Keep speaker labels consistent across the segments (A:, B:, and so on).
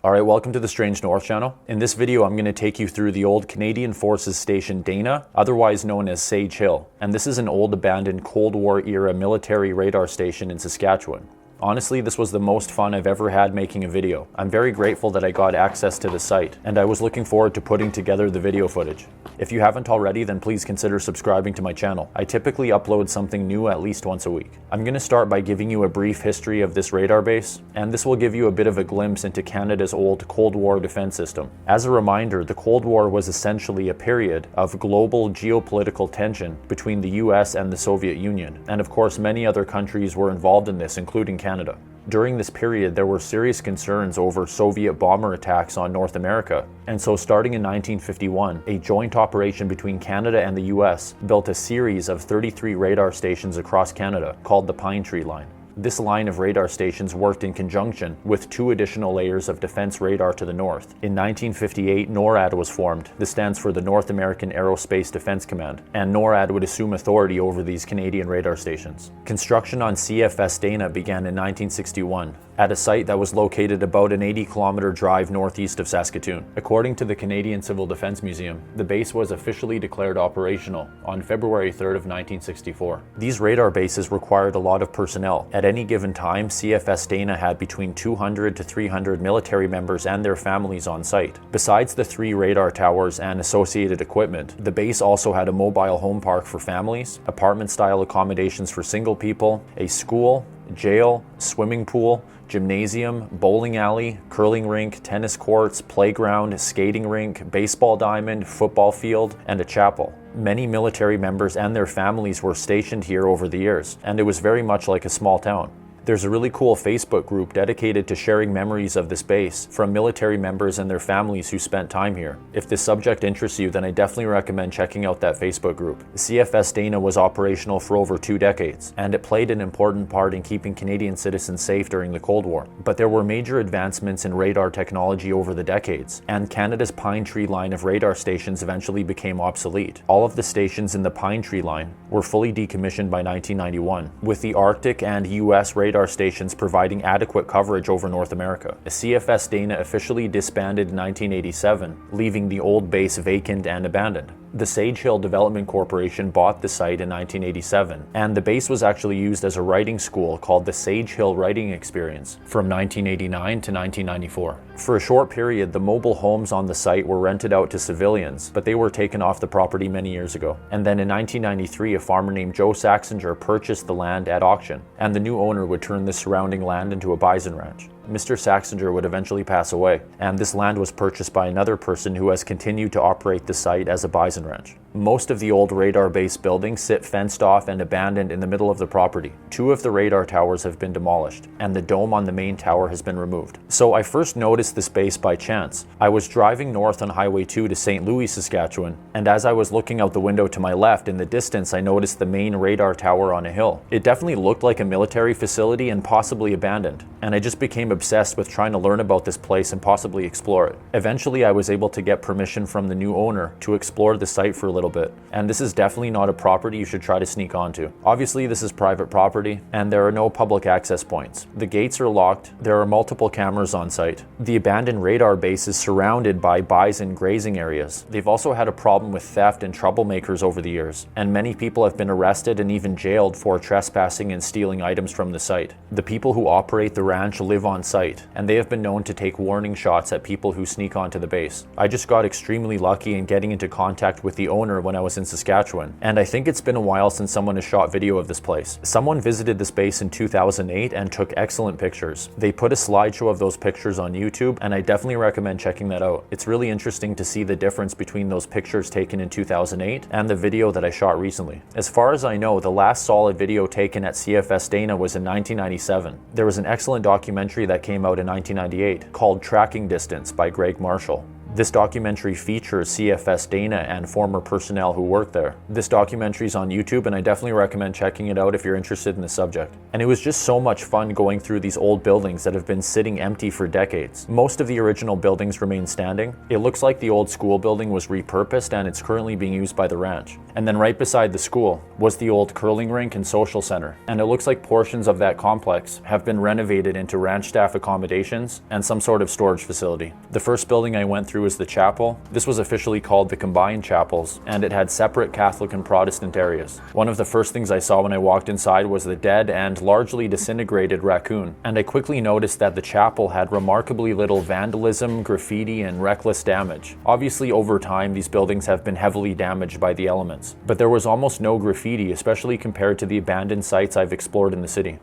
A: Alright, welcome to the Strange North channel. In this video, I'm going to take you through the old Canadian Forces Station Dana, otherwise known as Sagehill. And this is an old abandoned Cold War era military radar station in Saskatchewan. Honestly, this was the most fun I've ever had making a video. I'm very grateful that I got access to the site, and I was looking forward to putting together the video footage. If you haven't already, then please consider subscribing to my channel. I typically upload something new at least once a week. I'm going to start by giving you a brief history of this radar base, and this will give you a bit of a glimpse into Canada's old Cold War defense system. As a reminder, the Cold War was essentially a period of global geopolitical tension between the US and the Soviet Union, and of course many other countries were involved in this, including Canada. During this period, there were serious concerns over Soviet bomber attacks on North America, and so starting in 1951, a joint operation between Canada and the US built a series of 33 radar stations across Canada called the Pinetree Line. This line of radar stations worked in conjunction with two additional layers of defense radar to the north. In 1958, NORAD was formed. This stands for the North American Aerospace Defense Command, and NORAD would assume authority over these Canadian radar stations. Construction on CFS Dana began in 1961 at a site that was located about an 80-kilometer drive northeast of Saskatoon. According to the Canadian Civil Defense Museum, the base was officially declared operational on February 3rd of 1964. These radar bases required a lot of personnel. At any given time, CFS Dana had between 200 to 300 military members and their families on site. Besides the 3 radar towers and associated equipment, the base also had a mobile home park for families, apartment-style accommodations for single people, a school, jail, swimming pool, gymnasium, bowling alley, curling rink, tennis courts, playground, skating rink, baseball diamond, football field, and a chapel. Many military members and their families were stationed here over the years, and it was very much like a small town. There's a really cool Facebook group dedicated to sharing memories of this base from military members and their families who spent time here. If this subject interests you, then I definitely recommend checking out that Facebook group. CFS Dana was operational for over 2 decades, and it played an important part in keeping Canadian citizens safe during the Cold War. But there were major advancements in radar technology over the decades, and Canada's Pinetree line of radar stations eventually became obsolete. All of the stations in the Pinetree line were fully decommissioned by 1991, with the Arctic and US radar stations providing adequate coverage over North America. CFS Dana officially disbanded in 1987, leaving the old base vacant and abandoned. The Sagehill Development Corporation bought the site in 1987, and the base was actually used as a writing school called the Sagehill Writing Experience from 1989 to 1994. For a short period, the mobile homes on the site were rented out to civilians, but they were taken off the property many years ago. And then in 1993, a farmer named Joe Saxinger purchased the land at auction, and the new owner would turn the surrounding land into a bison ranch. Mr. Saxinger would eventually pass away, and this land was purchased by another person who has continued to operate the site as a bison ranch. Most of the old radar base buildings sit fenced off and abandoned in the middle of the property. 2 of the radar towers have been demolished, and the dome on the main tower has been removed. So I first noticed this base by chance. I was driving north on Highway 2 to St. Louis, Saskatchewan, and as I was looking out the window to my left, in the distance I noticed the main radar tower on a hill. It definitely looked like a military facility and possibly abandoned, and I just became obsessed with trying to learn about this place and possibly explore it. Eventually I was able to get permission from the new owner to explore the site for a little bit, and this is definitely not a property you should try to sneak onto. Obviously this is private property, and there are no public access points. The gates are locked, there are multiple cameras on site. The abandoned radar base is surrounded by bison grazing areas. They've also had a problem with theft and troublemakers over the years, and many people have been arrested and even jailed for trespassing and stealing items from the site. The people who operate the ranch live on site, and they have been known to take warning shots at people who sneak onto the base. I just got extremely lucky in getting into contact with the owner when I was in Saskatchewan, and I think it's been a while since someone has shot video of this place. Someone visited this base in 2008 and took excellent pictures. They put a slideshow of those pictures on YouTube, and I definitely recommend checking that out. It's really interesting to see the difference between those pictures taken in 2008 and the video that I shot recently. As far as I know, the last solid video taken at CFS Dana was in 1997. There was an excellent documentary that came out in 1998 called Tracking Distance by Greg Marshall. This documentary features CFS Dana and former personnel who work there. This documentary is on YouTube, and I definitely recommend checking it out if you're interested in the subject. And it was just so much fun going through these old buildings that have been sitting empty for decades. Most of the original buildings remain standing. It looks like the old school building was repurposed and it's currently being used by the ranch. And then right beside the school was the old curling rink and social center. And it looks like portions of that complex have been renovated into ranch staff accommodations and some sort of storage facility. The first building I went through is the chapel. This was officially called the Combined Chapels, and it had separate Catholic and Protestant areas. One of the first things I saw when I walked inside was the dead and largely disintegrated raccoon, and I quickly noticed that the chapel had remarkably little vandalism, graffiti, and reckless damage. Obviously, over time, these buildings have been heavily damaged by the elements, but there was almost no graffiti, especially compared to the abandoned sites I've explored in the city.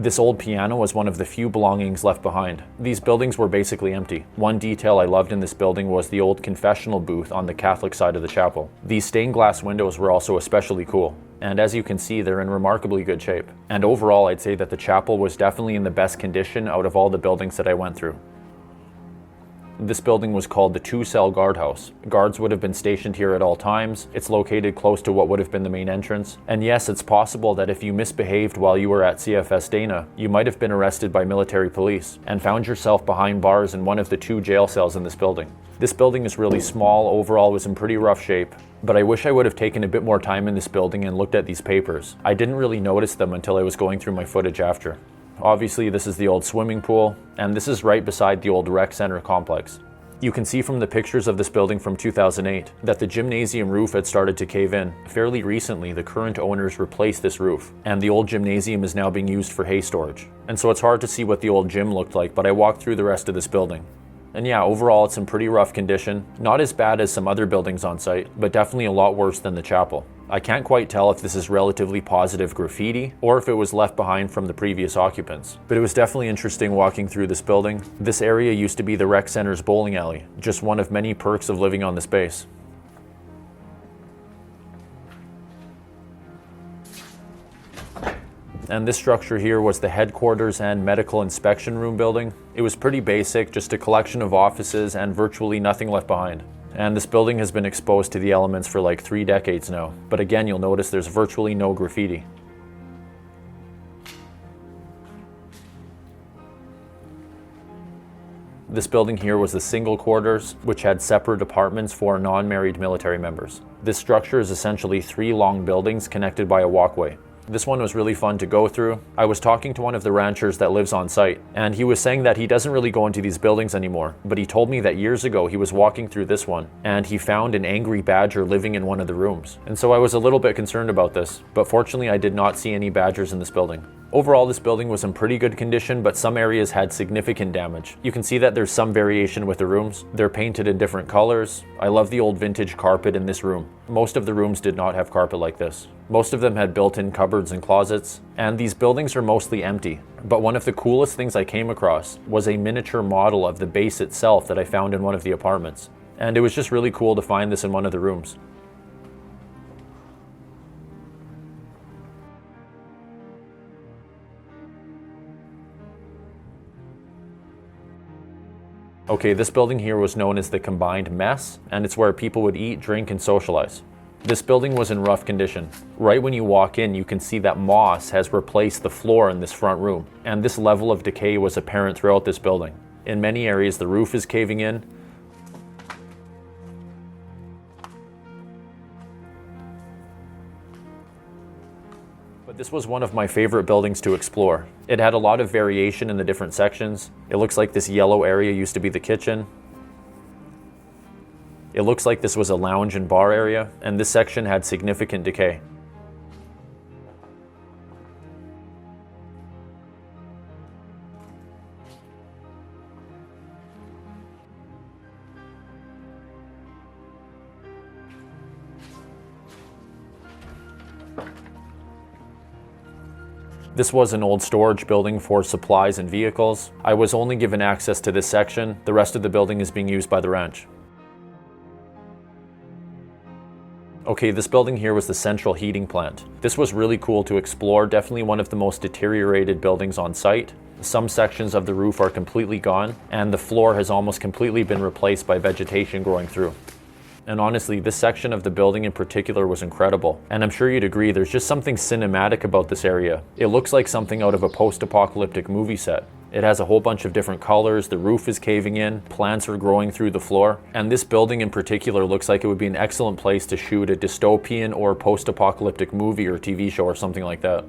A: This old piano was one of the few belongings left behind. These buildings were basically empty. One detail I loved in this building was the old confessional booth on the Catholic side of the chapel. These stained glass windows were also especially cool, and as you can see, they're in remarkably good shape. And overall, I'd say that the chapel was definitely in the best condition out of all the buildings that I went through. This building was called the two-cell guardhouse. Guards would have been stationed here at all times. It's located close to what would have been the main entrance. And yes, it's possible that if you misbehaved while you were at CFS Dana, you might have been arrested by military police and found yourself behind bars in one of the 2 jail cells in this building. This building is really small, overall was in pretty rough shape, but I wish I would have taken a bit more time in this building and looked at these papers. I didn't really notice them until I was going through my footage after. Obviously, this is the old swimming pool, and this is right beside the old rec center complex. You can see from the pictures of this building from 2008 that the gymnasium roof had started to cave in. Fairly recently, the current owners replaced this roof, and the old gymnasium is now being used for hay storage. And so it's hard to see what the old gym looked like, but I walked through the rest of this building. And yeah, overall it's in pretty rough condition. Not as bad as some other buildings on site, but definitely a lot worse than the chapel. I can't quite tell if this is relatively positive graffiti or if it was left behind from the previous occupants. But it was definitely interesting walking through this building. This area used to be the rec center's bowling alley, just one of many perks of living on the space. And this structure here was the headquarters and medical inspection room building. It was pretty basic, just a collection of offices and virtually nothing left behind. And this building has been exposed to the elements for like 3 decades now. But again, you'll notice there's virtually no graffiti. This building here was the single quarters, which had separate apartments for non-married military members. This structure is essentially 3 long buildings connected by a walkway. This one was really fun to go through. I was talking to one of the ranchers that lives on site, and he was saying that he doesn't really go into these buildings anymore, but he told me that years ago he was walking through this one, and he found an angry badger living in one of the rooms. And so I was a little bit concerned about this, but fortunately I did not see any badgers in this building. Overall, this building was in pretty good condition, but some areas had significant damage. You can see that there's some variation with the rooms. They're painted in different colors. I love the old vintage carpet in this room. Most of the rooms did not have carpet like this. Most of them had built-in cupboards and closets, and these buildings are mostly empty. But one of the coolest things I came across was a miniature model of the base itself that I found in one of the apartments. And it was just really cool to find this in one of the rooms. Okay, this building here was known as the Combined Mess, and it's where people would eat, drink, and socialize. This building was in rough condition. Right when you walk in, you can see that moss has replaced the floor in this front room, and this level of decay was apparent throughout this building. In many areas, the roof is caving in. But this was one of my favorite buildings to explore. It had a lot of variation in the different sections. It looks like this yellow area used to be the kitchen. It looks like this was a lounge and bar area, and this section had significant decay. This was an old storage building for supplies and vehicles. I was only given access to this section. The rest of the building is being used by the ranch. Okay, this building here was the central heating plant. This was really cool to explore, definitely one of the most deteriorated buildings on site. Some sections of the roof are completely gone, and the floor has almost completely been replaced by vegetation growing through. And honestly, this section of the building in particular was incredible. And I'm sure you'd agree, there's just something cinematic about this area. It looks like something out of a post-apocalyptic movie set. It has a whole bunch of different colors, the roof is caving in, plants are growing through the floor, and this building in particular looks like it would be an excellent place to shoot a dystopian or post-apocalyptic movie or TV show or something like that.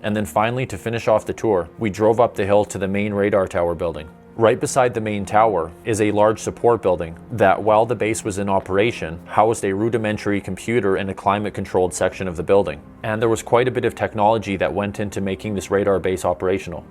A: And then finally, to finish off the tour, we drove up the hill to the main radar tower building. Right beside the main tower is a large support building that, while the base was in operation, housed a rudimentary computer in a climate-controlled section of the building. And there was quite a bit of technology that went into making this radar base operational.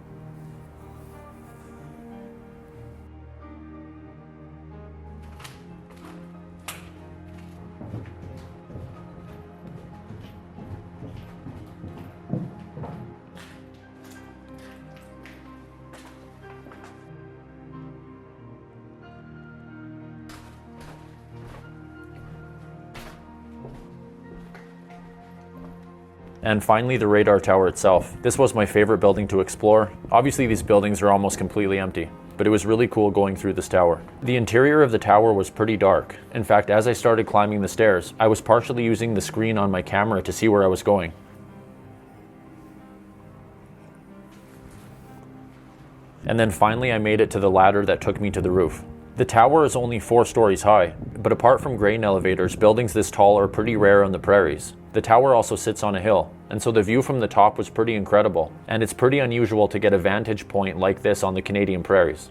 A: And finally, the radar tower itself. This was my favorite building to explore. Obviously, these buildings are almost completely empty, but it was really cool going through this tower. The interior of the tower was pretty dark. In fact, as I started climbing the stairs, I was partially using the screen on my camera to see where I was going. And then finally, I made it to the ladder that took me to the roof. The tower is only 4 stories high, but apart from grain elevators, buildings this tall are pretty rare on the prairies. The tower also sits on a hill, and so the view from the top was pretty incredible, and it's pretty unusual to get a vantage point like this on the Canadian prairies.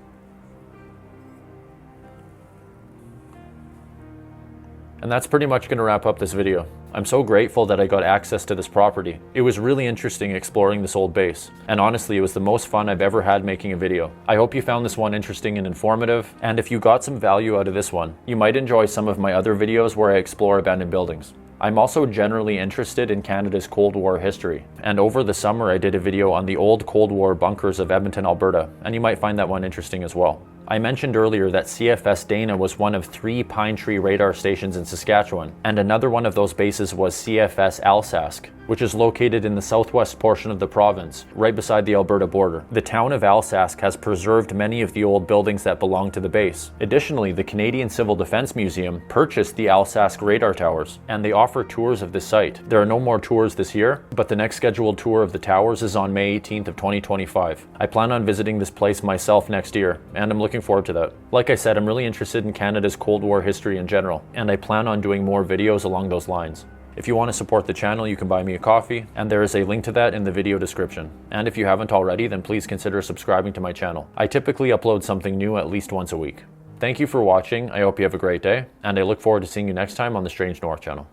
A: And that's pretty much going to wrap up this video. I'm so grateful that I got access to this property. It was really interesting exploring this old base, and honestly it was the most fun I've ever had making a video. I hope you found this one interesting and informative, and if you got some value out of this one, you might enjoy some of my other videos where I explore abandoned buildings. I'm also generally interested in Canada's Cold War history, and over the summer I did a video on the old Cold War bunkers of Edmonton, Alberta, and you might find that one interesting as well. I mentioned earlier that CFS Dana was one of 3 Pinetree radar stations in Saskatchewan, and another one of those bases was CFS Alsask, which is located in the southwest portion of the province, right beside the Alberta border. The town of Alsask has preserved many of the old buildings that belong to the base. Additionally, the Canadian Civil Defence Museum purchased the Alsask radar towers, and they offer tours of the site. There are no more tours this year, but the next scheduled tour of the towers is on May 18th of 2025. I plan on visiting this place myself next year, and I'm looking forward to that. Like I said, I'm really interested in Canada's Cold War history in general, and I plan on doing more videos along those lines. If you want to support the channel, you can buy me a coffee, and there is a link to that in the video description. And if you haven't already, then please consider subscribing to my channel. I typically upload something new at least once a week. Thank you for watching, I hope you have a great day, and I look forward to seeing you next time on the Strange North channel.